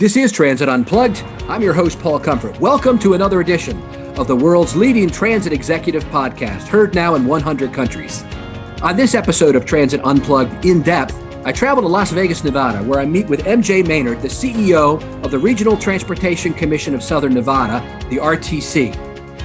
This is Transit Unplugged. I'm your host, Paul Comfort. Welcome to another edition of the world's leading transit executive podcast, heard now in 100 countries. On this episode of Transit Unplugged In Depth, I travel to Las Vegas, Nevada, where I meet with MJ Maynard, the CEO of the Regional Transportation Commission of Southern Nevada, the RTC.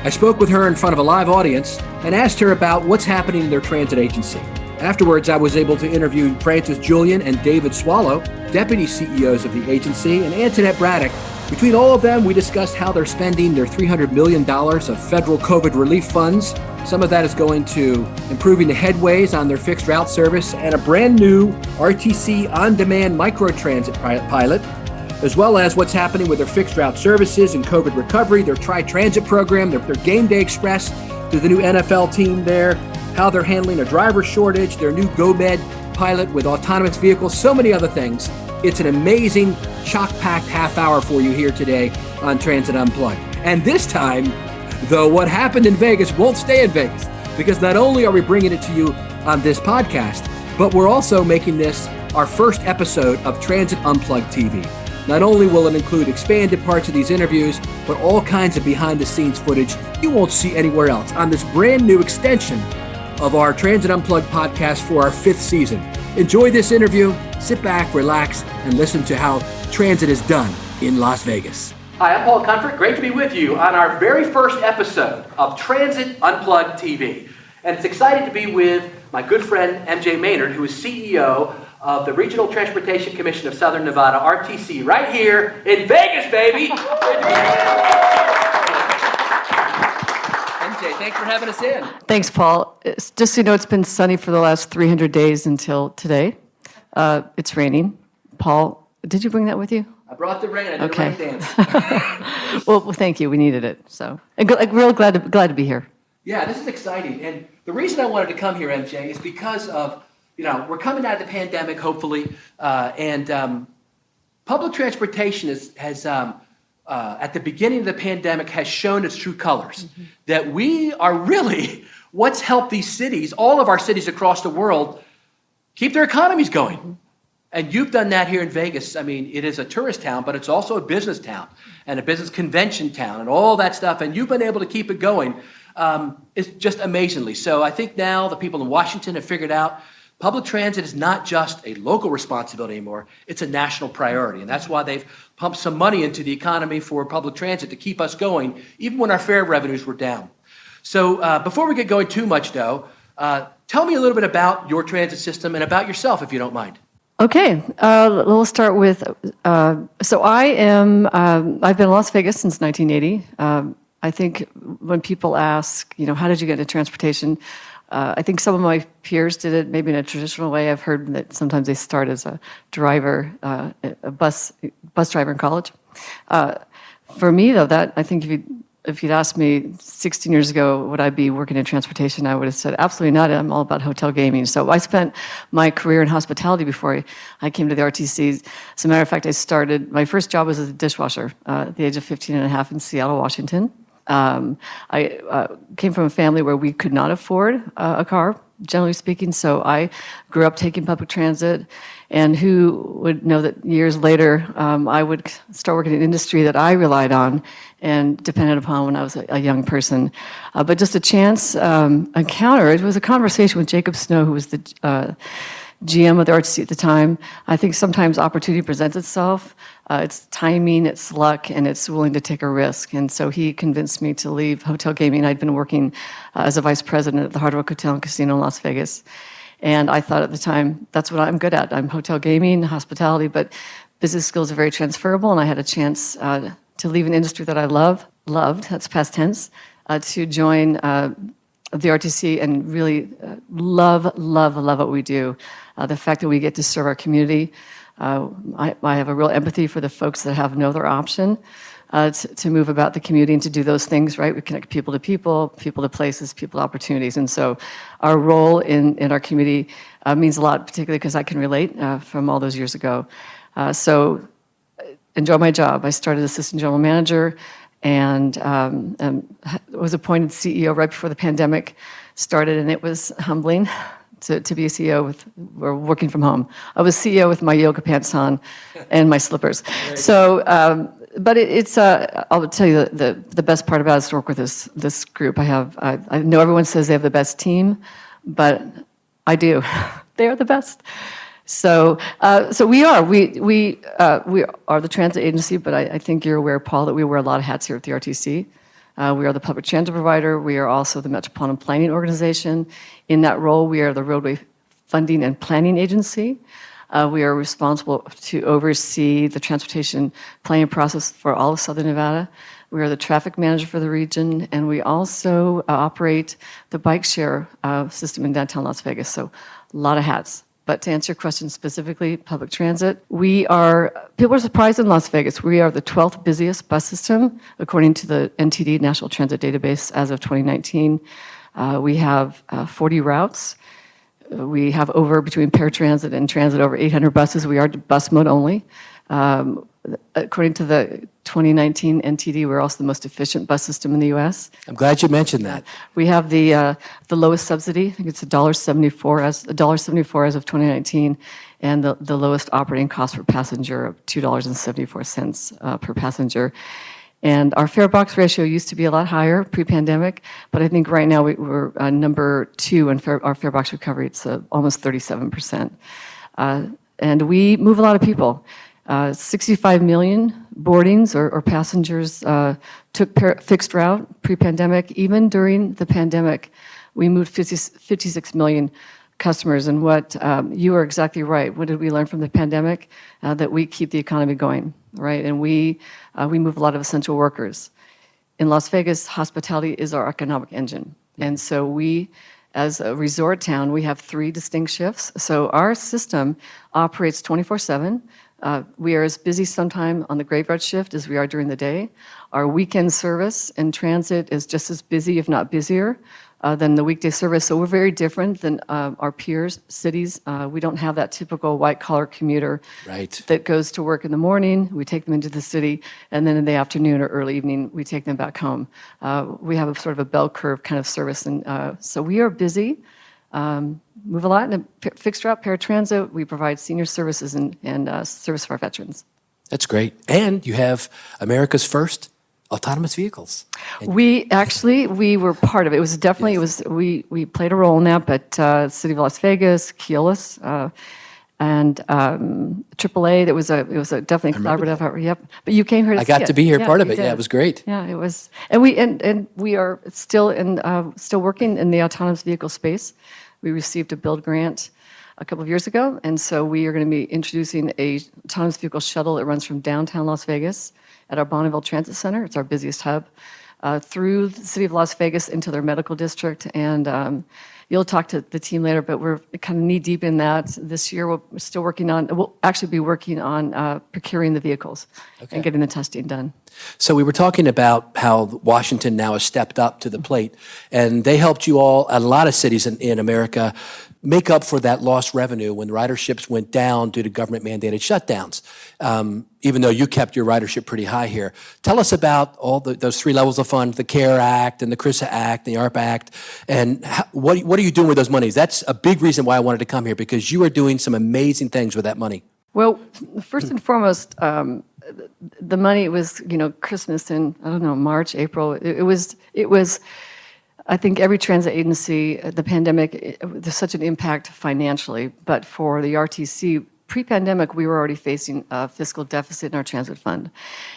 I spoke with her in front of a live audience and asked her about what's happening in their transit agency. Afterwards, I was able to interview Julien and David Swallow, deputy CEOs of the agency, and Antonette Braddock. Between all of them, we discussed how they're spending their $300 million of federal COVID relief funds. Some of that is going to improving the headways on their fixed route service and a brand new RTC on-demand microtransit pilot, as well as what's happening with their fixed route services and COVID recovery, their Tri-Transit program, their Game Day Express to the new NFL team there, how they're handling a driver shortage, their new GoMed pilot with autonomous vehicles, so many other things. It's an amazing, chock-packed half hour for you here today on Transit Unplugged. And this time, though, what happened in Vegas won't stay in Vegas, because not only are we bringing it to you on this podcast, but we're also making this our first episode of Transit Unplugged TV. Not only will it include expanded parts of these interviews, but all kinds of behind-the-scenes footage you won't see anywhere else on this brand new extension of our Transit Unplugged podcast for our 5th season. Enjoy this interview, sit back, relax, and listen to how transit is done in Las Vegas. Hi, I'm Paul Comfort. Great to be with you on our very first episode of Transit Unplugged TV. And it's exciting to be with my good friend, MJ Maynard, who is CEO of the Regional Transportation Commission of Southern Nevada, RTC, right here in Vegas, baby! MJ, thanks for having us in. Thanks, Paul. Just so you know, it's been sunny for the last 300 days until today. It's raining. Paul, did you bring that with you? I brought the rain. I did a rain dance. Well, thank you. We needed it. So, I'm real glad to be here. Yeah, this is exciting. And the reason I wanted to come here, MJ, is because of, we're coming out of the pandemic, hopefully, and public transportation has at the beginning of the pandemic, has shown its true colors. Mm-hmm. That we are really what's helped these cities, all of our cities across the world, keep their economies going. Mm-hmm. And you've done that here in Vegas. I mean, it is a tourist town, but it's also a business town and a business convention town and all that stuff. And you've been able to keep it going. It's just amazingly. So I think now the people in Washington have figured out public transit is not just a local responsibility anymore. It's a national priority. And that's why they've pumped some money into the economy for public transit to keep us going, even when our fare revenues were down. So before we get going too much, though, tell me a little bit about your transit system and about yourself, if you don't mind. Okay, we'll start with, so I've been in Las Vegas since 1980. I think when people ask, how did you get into transportation? I think some of my peers did it maybe in a traditional way. I've heard that sometimes they start as a driver, a bus driver in college. For me, though, I think if you'd asked me 16 years ago, would I be working in transportation, I would have said, absolutely not. I'm all about hotel gaming. So I spent my career in hospitality before I came to the RTC. As a matter of fact, my first job was as a dishwasher at the age of 15 and a half in Seattle, Washington. I came from a family where we could not afford a car, generally speaking, so I grew up taking public transit, and who would know that years later I would start working in an industry that I relied on and depended upon when I was a young person. But just a chance encounter, it was a conversation with Jacob Snow, who was the GM of the RTC at the time. I think sometimes opportunity presents itself. It's timing, it's luck, and it's willing to take a risk. And so he convinced me to leave hotel gaming. I'd been working as a vice president at the Hard Rock Hotel and Casino in Las Vegas. And I thought at the time, that's what I'm good at. I'm hotel gaming, hospitality, but business skills are very transferable. And I had a chance to leave an industry that I loved, that's past tense, to join the RTC and really love what we do. The fact that we get to serve our community. I have a real empathy for the folks that have no other option to move about the community and to do those things, right? We connect people to places, people to opportunities. And so our role in our community means a lot, particularly because I can relate from all those years ago. So enjoy my job. I started as assistant general manager and was appointed CEO right before the pandemic started, and it was humbling, to be a CEO or working from home. I was CEO with my yoga pants on and my slippers. So, but I'll tell you the best part about it is to work with this group. I know everyone says they have the best team, but I do. They are the best. So we are the transit agency, but I think you're aware, Paul, that we wear a lot of hats here at the RTC. We are the public transit provider. We are also the Metropolitan Planning Organization. In that role, we are the roadway funding and planning agency. We are responsible to oversee the transportation planning process for all of Southern Nevada. We are the traffic manager for the region, and we also operate the bike share system in downtown Las Vegas. So a lot of hats. But to answer your question specifically, public transit, people are surprised in Las Vegas. We are the 12th busiest bus system, according to the NTD, National Transit Database, as of 2019. We have 40 routes. We have between paratransit and transit, over 800 buses. We are bus mode only. According to the 2019 NTD, we're also the most efficient bus system in the U.S. I'm glad you mentioned that. We have the lowest subsidy. I think it's $1.74 as of 2019, and the lowest operating cost per passenger of $2.74 per passenger. And our fare box ratio used to be a lot higher pre-pandemic, but I think right now we're number 2 in our fare box recovery. It's almost 37%. And we move a lot of people. 65 million boardings or passengers took fixed route pre-pandemic. Even during the pandemic, we moved 56 million customers. And what you are exactly right. What did we learn from the pandemic? That we keep the economy going, right? And we move a lot of essential workers. In Las Vegas, hospitality is our economic engine. And so we, as a resort town, we have 3 distinct shifts. So our system operates 24/7. We are as busy sometime on the graveyard shift as we are during the day. Our weekend service and transit is just as busy, if not busier, than the weekday service. So we're very different than our peers, cities. We don't have that typical white-collar commuter that goes to work in the morning. We take them into the city, and then in the afternoon or early evening, we take them back home. We have a sort of a bell curve kind of service, and so we are busy. Move a lot in a fixed route paratransit. We provide senior services and service for our veterans. That's great. And you have America's first autonomous vehicles. We were part of it. It was definitely, we played a role in that, but City of Las Vegas, Keolis, and AAA, it was definitely collaborative effort. Yep. But you came here to see it. I got to be here, part of it. Yeah, it was great. Yeah, it was. And we are still working in the autonomous vehicle space. We received a build grant a couple of years ago, and so we are going to be introducing a autonomous vehicle shuttle that runs from downtown Las Vegas at our Bonneville Transit Center. It's our busiest hub, through the City of Las Vegas into their medical district. And you'll talk to the team later, but we're kind of knee deep in that. This year, we'll actually be working on procuring the vehicles and getting the testing done. So we were talking about how Washington now has stepped up to the plate, and they helped you all, a lot of cities in America, make up for that lost revenue when riderships went down due to government-mandated shutdowns, even though you kept your ridership pretty high here. Tell us about all those 3 levels of fund, the CARE Act and the CRISA Act, the ARPA Act, and what are you doing with those monies? That's a big reason why I wanted to come here, because you are doing some amazing things with that money. Well, first and foremost, the money was, Christmas in, March, April. It was, I think every transit agency, the pandemic, there's such an impact financially, but for the RTC, pre-pandemic, we were already facing a fiscal deficit in our transit fund.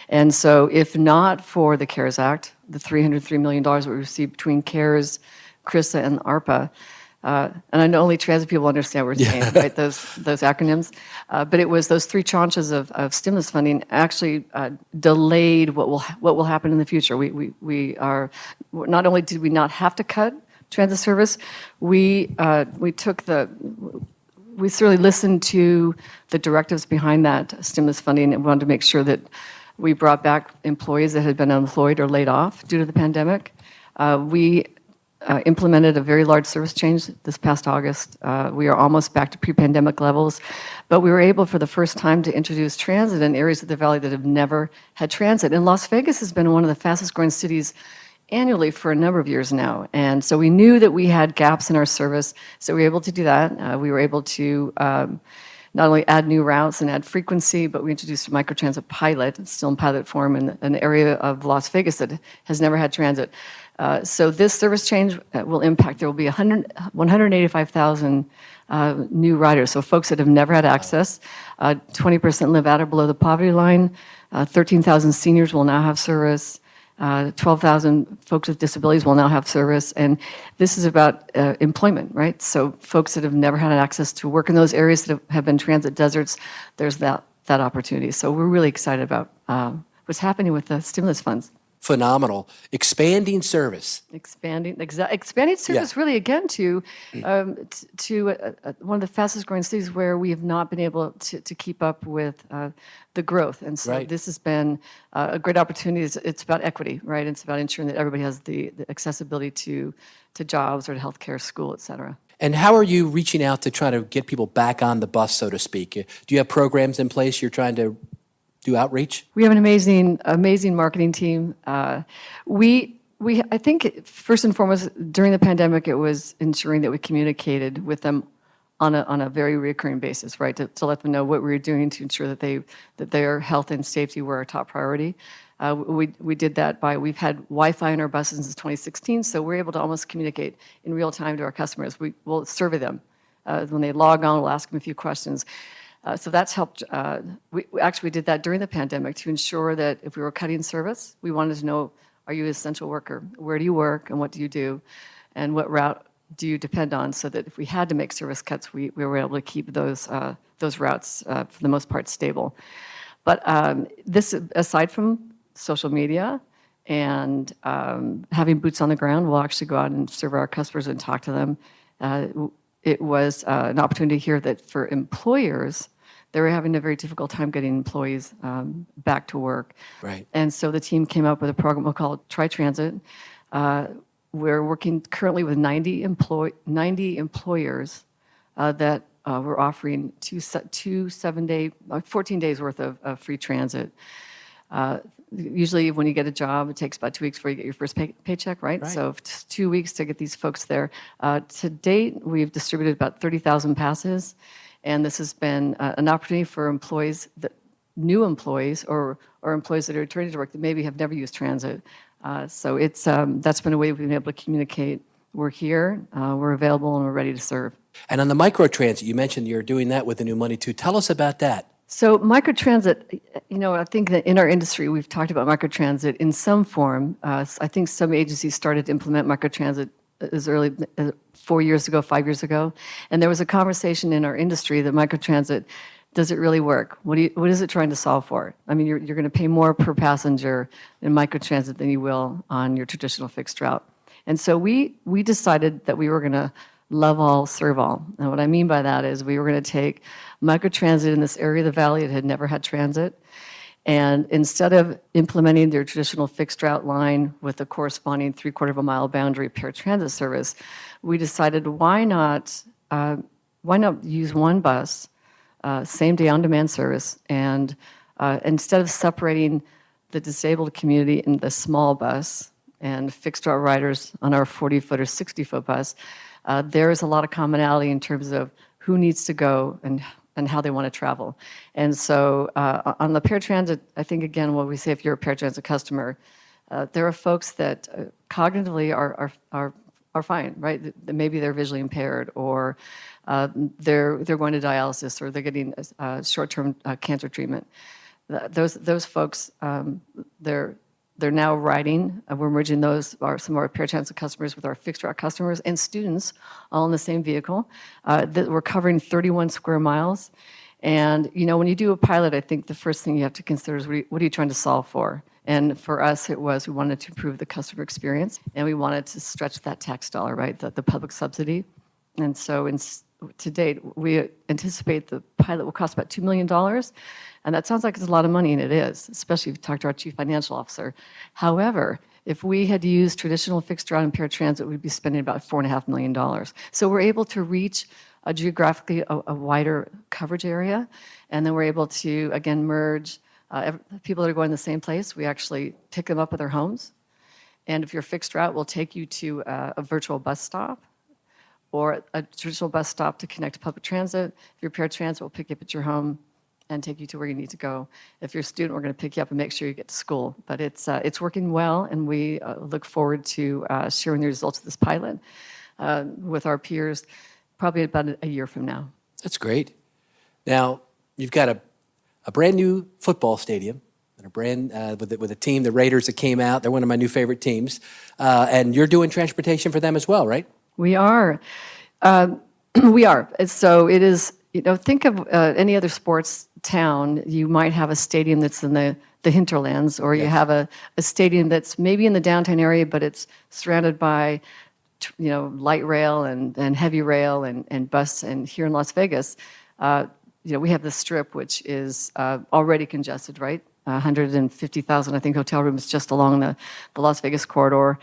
And so if not for the CARES Act, the $303 million we received between CARES, CRISA, and ARPA, and I know only transit people understand what we're saying, right? Those acronyms. But it was those 3 tranches of stimulus funding actually delayed what will happen in the future. We are not only did we not have to cut transit service, we certainly listened to the directives behind that stimulus funding and wanted to make sure that we brought back employees that had been unemployed or laid off due to the pandemic. We implemented a very large service change this past August. We are almost back to pre-pandemic levels, but we were able for the first time to introduce transit in areas of the valley that have never had transit. And Las Vegas has been one of the fastest growing cities annually for a number of years now. And so we knew that we had gaps in our service, so we were able to do that. We were able to not only add new routes and add frequency, but we introduced a microtransit pilot, it's still in pilot form, in an area of Las Vegas that has never had transit. So this service change will impact, there will be 185,000 new riders, so folks that have never had access. 20% live at or below the poverty line. 13,000 seniors will now have service. 12,000 folks with disabilities will now have service, and this is about employment, right? So folks that have never had access to work in those areas that have been transit deserts, there's that opportunity. So we're really excited about what's happening with the stimulus funds. Phenomenal. Expanding service. Expanding service really again to one of the fastest growing cities where we have not been able to keep up with the growth. And so this has been a great opportunity. It's about equity, right? It's about ensuring that everybody has the accessibility to jobs or to healthcare, school, et cetera. And how are you reaching out to try to get people back on the bus, so to speak? Do you have programs in place you're trying to do outreach? We have an amazing marketing team. I think first and foremost during the pandemic, it was ensuring that we communicated with them on a very recurring basis, right? To let them know what we were doing to ensure that their health and safety were our top priority. We did that we've had Wi-Fi in our buses since 2016, so we're able to almost communicate in real time to our customers. We'll survey them. When they log on, we'll ask them a few questions. So that's helped. We actually did that during the pandemic to ensure that if we were cutting service, we wanted to know, are you an essential worker? Where do you work and what do you do? And what route do you depend on? So that if we had to make service cuts, we were able to keep those routes, for the most part, stable. But this, aside from social media and having boots on the ground, we'll actually go out and serve our customers and talk to them. It was an opportunity here that for employers, they were having a very difficult time getting employees back to work. Right. And so the team came up with a program we'll call Try Transit. We're working currently with 90 employers that we're offering 14 days worth of free transit. Usually when you get a job, it takes about 2 weeks before you get your first paycheck, right? So it's 2 weeks to get these folks there. To date, we've distributed about 30,000 passes, and this has been an opportunity for employees, new employees or employees that are returning to work that maybe have never used transit. So it's that's been a way we've been able to communicate. We're here, we're available, and we're ready to serve. And on the microtransit, you mentioned you're doing that with the new money too. Tell us about that. So microtransit, I think that in our industry, we've talked about microtransit in some form. I think some agencies started to implement microtransit as early 4 years ago, 5 years ago. And there was a conversation in our industry that microtransit, does it really work? What is it trying to solve for? I mean, you're going to pay more per passenger in microtransit than you will on your traditional fixed route. And so we decided that we were going to love all, serve all. And what I mean by that is we were going to take microtransit in this area of the valley that had never had transit, and instead of implementing their traditional fixed route line with a corresponding 3/4 of a mile boundary paratransit service, we decided why not use one bus, same day on demand service, and instead of separating the disabled community in the small bus and fixed route riders on our 40-foot or 60-foot bus, there is a lot of commonality in terms of who needs to go and how they want to travel. And so on the paratransit, I think, again, what we say, if you're a paratransit customer, there are folks that cognitively are fine, right? Maybe they're visually impaired, or they're going to dialysis, or they're getting short-term cancer treatment. Those folks, they're now riding. We're merging some of our paratransit customers with our fixed route customers and students all in the same vehicle. We're covering 31 square miles. And, when you do a pilot, I think the first thing you have to consider is what are you trying to solve for? And for us, it was we wanted to improve the customer experience, and we wanted to stretch that tax dollar, right, the public subsidy. And so to date, we anticipate the pilot will cost about $2 million. And that sounds like it's a lot of money, and it is, especially if you talk to our chief financial officer. However, if we had used traditional fixed route and paratransit, we'd be spending about $4.5 million. So we're able to reach geographically a wider coverage area, and then we're able to, again, merge people that are going the same place. We actually pick them up at their homes, And if you're fixed route, we'll take you to a virtual bus stop or a traditional bus stop to connect to public transit. If you're paratransit, we'll pick you up at your home and take you to where you need to go. If you're a student, we're going to pick you up and make sure you get to school. But it's working well, and we look forward to sharing the results of this pilot with our peers probably about a year from now. That's great. Now, you've got a brand new football stadium and a brand with a team, the Raiders, that came out. They're one of my new favorite teams. And you're doing transportation for them as well, right? We are. We are. So it is, think of any other sports town. You might have a stadium that's in the hinterlands, or you have a stadium that's maybe in the downtown area, but it's surrounded by light rail and heavy rail and bus. And here in Las Vegas, we have the Strip, which is already congested, right? 150,000, I think, hotel rooms just along the Las Vegas corridor.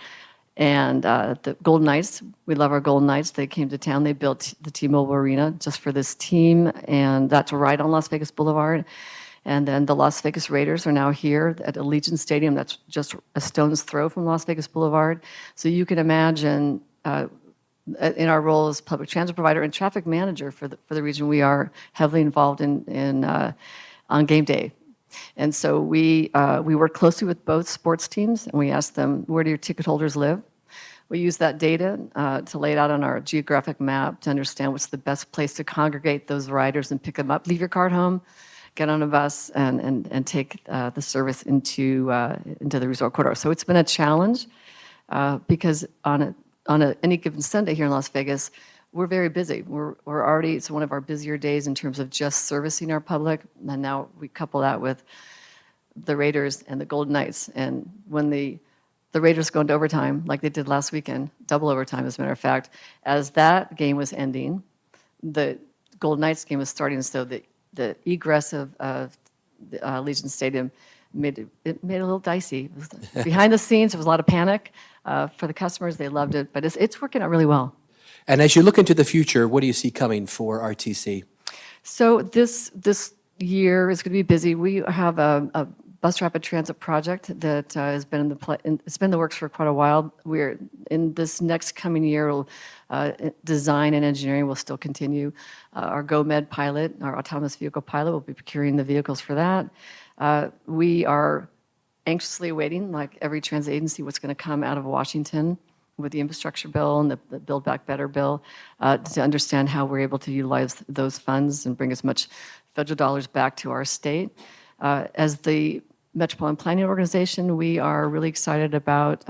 And the Golden Knights, we love our Golden Knights. They came to town. They built the T-Mobile Arena just for this team, and that's right on Las Vegas Boulevard. And then the Las Vegas Raiders are now here at Allegiant Stadium. That's just a stone's throw from Las Vegas Boulevard. So you can imagine, in our role as public transit provider and traffic manager for the region, we are heavily involved on game day. And so we work closely with both sports teams, and we ask them, where do your ticket holders live? We use that data to lay it out on our geographic map to understand what's the best place to congregate those riders and pick them up. Leave your car at home, get on a bus, and take the service into the resort corridor. So it's been a challenge because on any given Sunday here in Las Vegas, we're very busy. We're already, it's one of our busier days in terms of just servicing our public, and now we couple that with the Raiders and the Golden Knights. And when the Raiders go into overtime, like they did last weekend, double overtime as a matter of fact, as that game was ending, the Golden Knights game was starting, so the egress of the Legion Stadium made it a little dicey. Behind the scenes, there was a lot of panic for the customers. They loved it, but it's working out really well. And as you look into the future, what do you see coming for RTC? So this year is going to be busy. We have a bus rapid transit project that has been it's been in the works for quite a while. We're in this next coming year. Design and engineering will still continue. Our GoMed pilot, our autonomous vehicle pilot, will be procuring the vehicles for that. We are anxiously awaiting, like every transit agency, what's going to come out of Washington with the infrastructure bill and the Build Back Better bill to understand how we're able to utilize those funds and bring as much federal dollars back to our state. As the Metropolitan Planning Organization, we are really excited about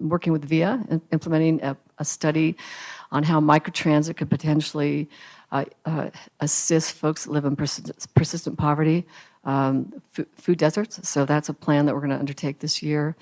working with VIA and implementing a study on how microtransit could potentially assist folks that live in persistent poverty, food deserts. So that's a plan that we're going to undertake this year.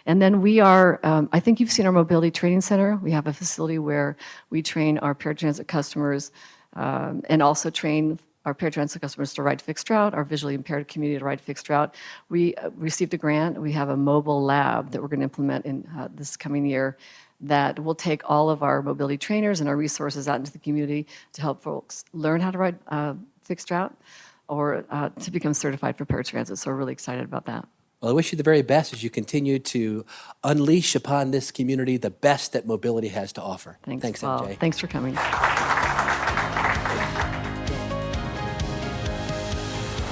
And then we are, I think you've seen our mobility training center. We have a facility where we train our paratransit customers and also train our paratransit customers to ride fixed route, our visually impaired community to ride fixed route. We received a grant. We have a mobile lab that we're going to implement in this coming year that will take all of our mobility trainers and our resources out into the community to help folks learn how to ride fixed route or to become certified for paratransit. So we're really excited about that. Well, I wish you the very best as you continue to unleash upon this community the best that mobility has to offer. Thanks, Paul. MJ. Thanks for coming.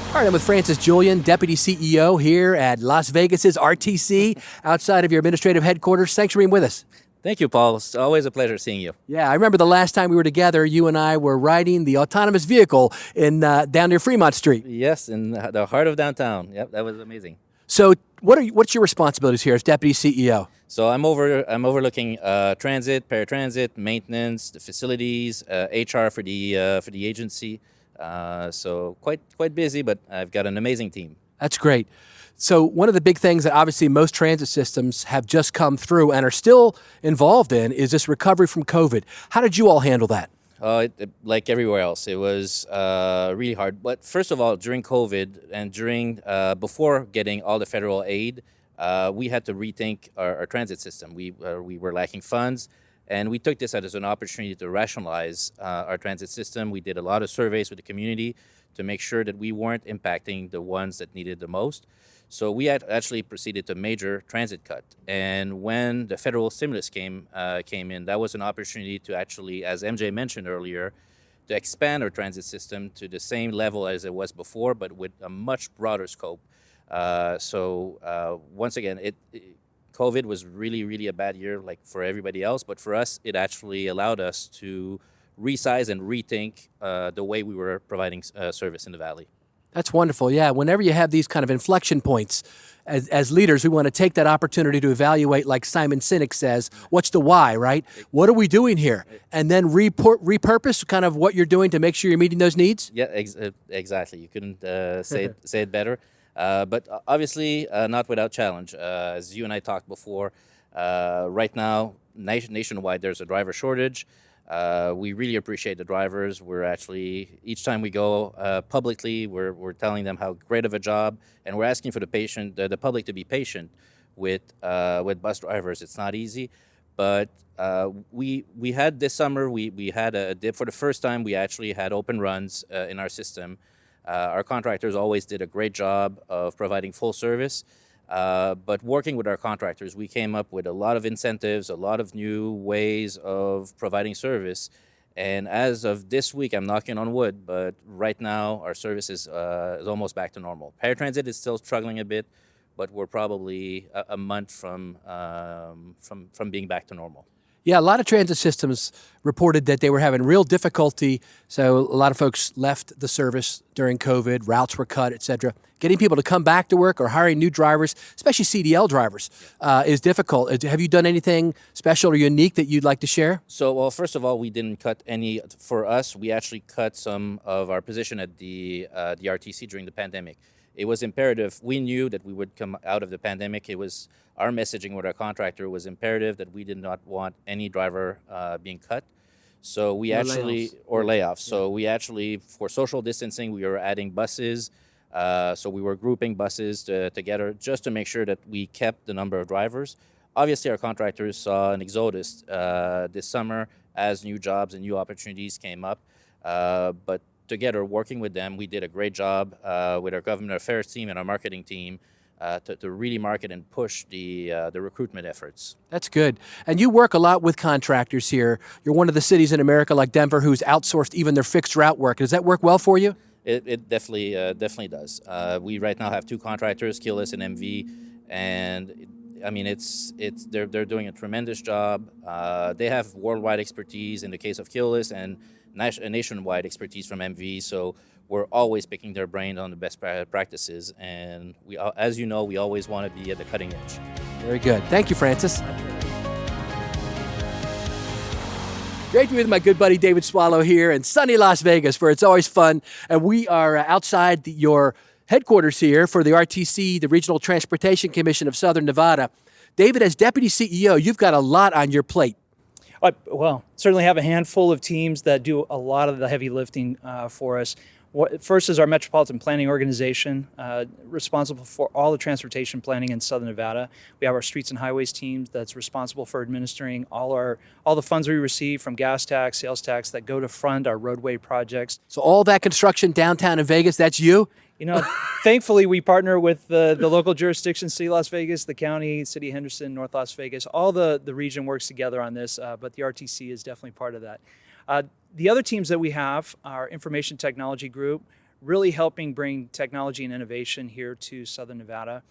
All right, I'm with Francis Julien, Deputy CEO here at Las Vegas's RTC, outside of your administrative headquarters. Thanks for being with us. Thank you, Paul. It's always a pleasure seeing you. Yeah, I remember the last time we were together, you and I were riding the autonomous vehicle in down near Fremont Street. Yes, in the heart of downtown. Yep, that was amazing. So what's your responsibilities here as Deputy CEO? So I'm overlooking transit, paratransit, maintenance, the facilities, HR for the agency. So quite busy, but I've got an amazing team. That's great. So one of the big things that obviously most transit systems have just come through and are still involved in is this recovery from COVID. How did you all handle that? Like everywhere else, it was really hard. But first of all, during COVID and before getting all the federal aid, we had to rethink our transit system. We were lacking funds, and we took this as an opportunity to rationalize our transit system. We did a lot of surveys with the community to make sure that we weren't impacting the ones that needed the most. So we had actually proceeded to major transit cut. And when the federal stimulus came in, that was an opportunity to actually, as MJ mentioned earlier, to expand our transit system to the same level as it was before, but with a much broader scope. Once again, COVID was really, really a bad year, like for everybody else. But for us, it actually allowed us to resize and rethink the way we were providing service in the valley. That's wonderful. Yeah, whenever you have these kind of inflection points, as leaders, we want to take that opportunity to evaluate, like Simon Sinek says, what's the why, right? What are we doing here? And then repurpose kind of what you're doing to make sure you're meeting those needs? Yeah, exactly. You couldn't say it better. But obviously, not without challenge. As you and I talked before, right now, nationwide, there's a driver shortage. We really appreciate the drivers. We're actually, each time we go publicly, we're telling them how great of a job, and we're asking for the public to be patient with bus drivers. It's not easy, but we had this summer, we had a dip. For the first time, we actually had open runs in our system. Our contractors always did a great job of providing full service. But working with our contractors, we came up with a lot of incentives, a lot of new ways of providing service. And as of this week, I'm knocking on wood, but right now our service is almost back to normal. Paratransit is still struggling a bit, but we're probably a month from being back to normal. Yeah, a lot of transit systems reported that they were having real difficulty. So a lot of folks left the service during COVID, routes were cut, et cetera. Getting people to come back to work or hiring new drivers, especially CDL drivers, is difficult. Have you done anything special or unique that you'd like to share? So, well, first of all, we didn't cut any. For us, we actually cut some of our position at the RTC during the pandemic. It was imperative. We knew that we would come out of the pandemic. It was our messaging with our contractor was imperative that we did not want any driver being cut. So we layoffs. So we actually, for social distancing, we were adding buses. So we were grouping buses together just to make sure that we kept the number of drivers. Obviously, our contractors saw an exodus this summer as new jobs and new opportunities came up. But together, working with them, we did a great job with our government affairs team and our marketing team to really market and push the recruitment efforts. That's good. And you work a lot with contractors here. You're one of the cities in America like Denver who's outsourced even their fixed route work. Does that work well for you? It definitely does. We right now have two contractors, Keyless and MV, and I mean they're doing a tremendous job. They have worldwide expertise in the case of Keyless and nationwide expertise from MV. So we're always picking their brain on the best practices, and we, as you know, we always want to be at the cutting edge. Very good. Thank you, Francis. Great to be with my good buddy David Swallow here in sunny Las Vegas, where it's always fun. And we are outside your headquarters here for the RTC, the Regional Transportation Commission of Southern Nevada. David, as Deputy CEO, you've got a lot on your plate. Well, certainly have a handful of teams that do a lot of the heavy lifting for us. First is our Metropolitan Planning Organization, responsible for all the transportation planning in Southern Nevada. We have our Streets and Highways team that's responsible for administering all the funds we receive from gas tax, sales tax that go to fund our roadway projects. So all that construction downtown in Vegas, that's you? You know, thankfully we partner with the local jurisdictions, City of Las Vegas, the county, City of Henderson, North Las Vegas. All the region works together on this, but the RTC is definitely part of that. The other teams that we have, our Information Technology Group, really helping bring technology and innovation here to Southern Nevada.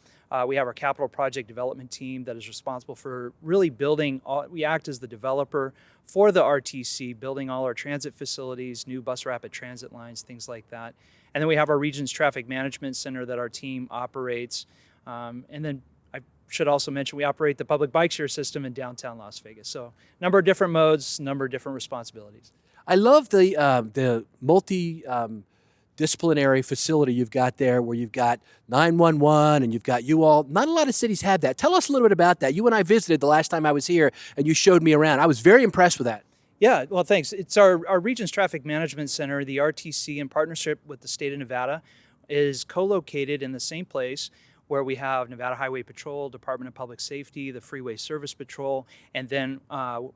We have our Capital Project Development team that is responsible for really building, we act as the developer for the RTC, building all our transit facilities, new bus rapid transit lines, things like that. And then we have our Region's Traffic Management Center that our team operates. And then I should also mention we operate the public bike share system in downtown Las Vegas. So number of different modes, number of different responsibilities. I love the multi-disciplinary facility you've got there where you've got 911 and you've got you all. Not a lot of cities have that. Tell us a little bit about that. You and I visited the last time I was here and you showed me around. I was very impressed with that. Yeah, well, thanks. It's our Region's Traffic Management Center, the RTC, in partnership with the state of Nevada, is co-located in the same place where we have Nevada Highway Patrol, Department of Public Safety, the Freeway Service Patrol, and then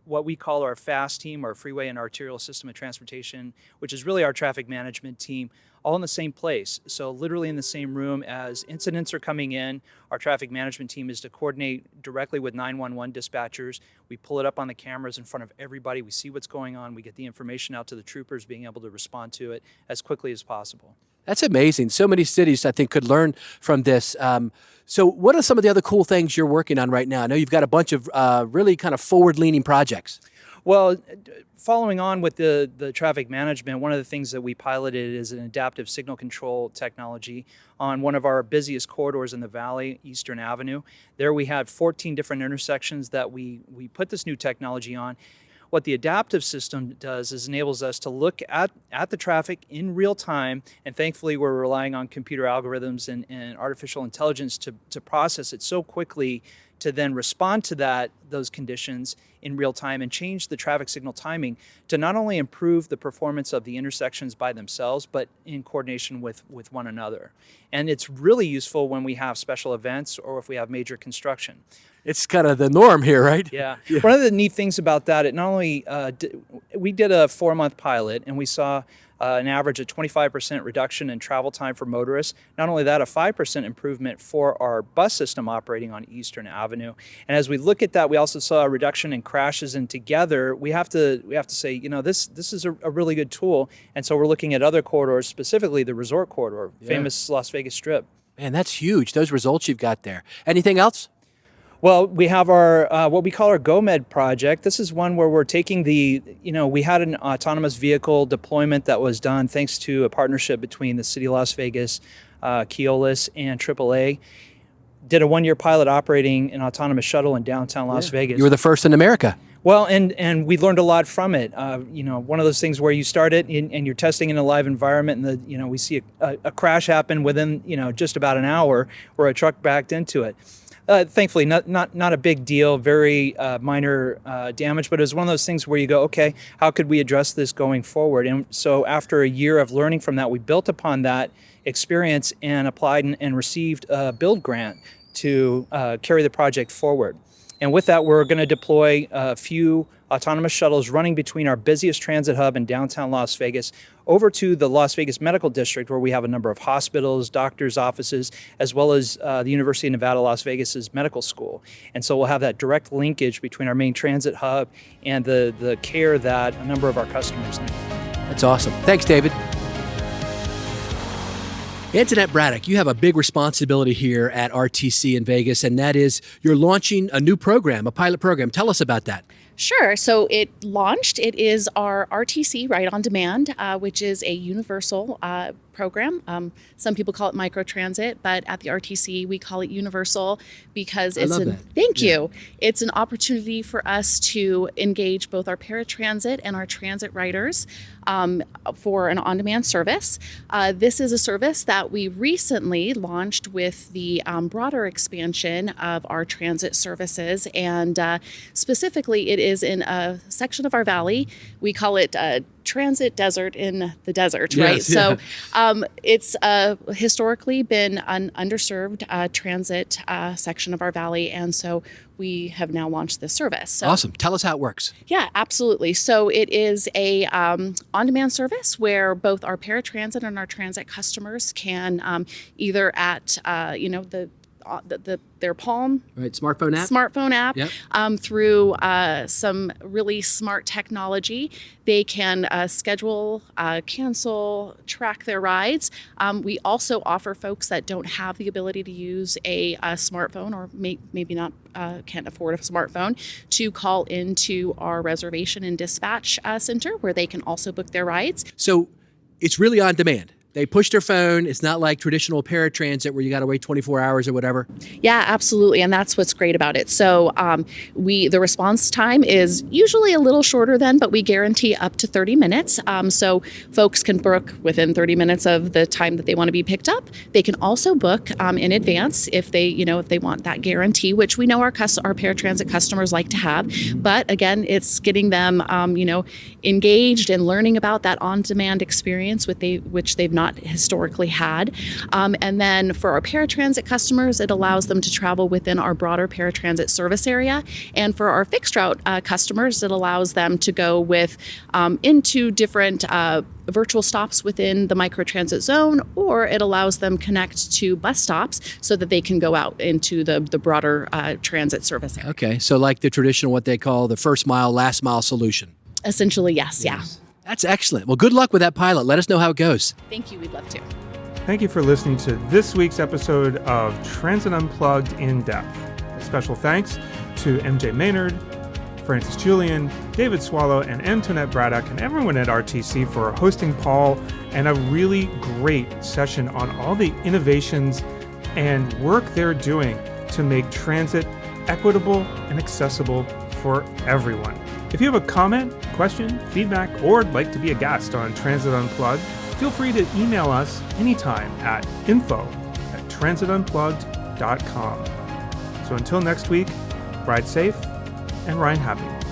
what we call our FAST team, our Freeway and Arterial System of Transportation, which is really our traffic management team, all in the same place. So literally in the same room as incidents are coming in, our traffic management team is to coordinate directly with 911 dispatchers. We pull it up on the cameras in front of everybody. We see what's going on. We get the information out to the troopers, being able to respond to it as quickly as possible. That's amazing. So many cities, I think, could learn from this. So what are some of the other cool things you're working on right now? I know you've got a bunch of really kind of forward-leaning projects. Well, following on with the traffic management, one of the things that we piloted is an adaptive signal control technology on one of our busiest corridors in the valley, Eastern Avenue. There we had 14 different intersections that we put this new technology on. What the adaptive system does is enables us to look at the traffic in real time, and thankfully we're relying on computer algorithms and artificial intelligence to process it so quickly to then respond to those conditions in real time and change the traffic signal timing to not only improve the performance of the intersections by themselves, but in coordination with one another. And it's really useful when we have special events or if we have major construction. It's kind of the norm here, right? Yeah. One of the neat things about that, it not only we did a 4-month pilot and we saw an average of 25% reduction in travel time for motorists. Not only that, a 5% improvement for our bus system operating on Eastern Avenue. And as we look at that, we also saw a reduction in crashes. And together, we have to say, this is a really good tool. And so we're looking at other corridors, specifically the resort corridor, famous Las Vegas Strip. Man, that's huge. Those results you've got there. Anything else? Well, we have our what we call our GoMed project. This is one where we're taking we had an autonomous vehicle deployment that was done thanks to a partnership between the City of Las Vegas, Keolis, and AAA. Did a 1-year pilot operating an autonomous shuttle in downtown Las Vegas. You were the first in America. Well, and we learned a lot from it. One of those things where you start it and you're testing in a live environment, and we see a crash happen within just about an hour where a truck backed into it. Thankfully, not a big deal, very minor damage, but it was one of those things where you go, okay, how could we address this going forward? And so after a year of learning from that, we built upon that experience and applied and received a build grant to carry the project forward. And with that, we're going to deploy a few autonomous shuttles running between our busiest transit hub in downtown Las Vegas over to the Las Vegas Medical District, where we have a number of hospitals, doctors' offices, as well as the University of Nevada, Las Vegas's medical school. And so we'll have that direct linkage between our main transit hub and the care that a number of our customers need. That's awesome. Thanks, David. Antonette Braddock, you have a big responsibility here at RTC in Vegas, and that is you're launching a new program, a pilot program. Tell us about that. Sure. So it launched. It is our RTC Ride on Demand, which is a universal program. Some people call it microtransit, but at the RTC we call it universal because Thank you. It's an opportunity for us to engage both our paratransit and our transit riders for an on-demand service. This is a service that we recently launched with the broader expansion of our transit services, and specifically it is in a section of our valley. We call it transit desert in the desert, right? Yeah. So it's historically been an underserved transit section of our valley, and so we have now launched this service. So, awesome. Tell us how it works. Yeah, absolutely. So it is a on-demand service where both our paratransit and our transit customers can either at their Palm smartphone app, yep. Through some really smart technology, they can schedule, cancel, track their rides. We also offer folks that don't have the ability to use a smartphone or maybe not can't afford a smartphone to call into our reservation and dispatch center where they can also book their rides. So it's really on demand. They push their phone. It's not like traditional paratransit where you got to wait 24 hours or whatever. Yeah, absolutely. And that's what's great about it. So the response time is usually a little shorter than, but we guarantee up to 30 minutes. So folks can book within 30 minutes of the time that they want to be picked up. They can also book in advance if they want that guarantee, which we know our paratransit customers like to have. But again, it's getting them, engaged and learning about that on-demand experience which they've not not historically had. And then for our paratransit customers, it allows them to travel within our broader paratransit service area. And for our fixed route customers, it allows them to go into different virtual stops within the microtransit zone, or it allows them connect to bus stops so that they can go out into the broader transit service area. Okay, so like the traditional, what they call the first mile, last mile solution. Essentially, yes, yeah. That's excellent. Well, good luck with that pilot. Let us know how it goes. Thank you, we'd love to. Thank you for listening to this week's episode of Transit Unplugged in Depth. A special thanks to MJ Maynard, Francis Julien, David Swallow, and Antonette Braddock, and everyone at RTC for hosting Paul and a really great session on all the innovations and work they're doing to make transit equitable and accessible for everyone. If you have a comment, question, feedback, or would like to be a guest on Transit Unplugged, feel free to email us anytime at info@transitunplugged.com. So until next week, ride safe and ride happy.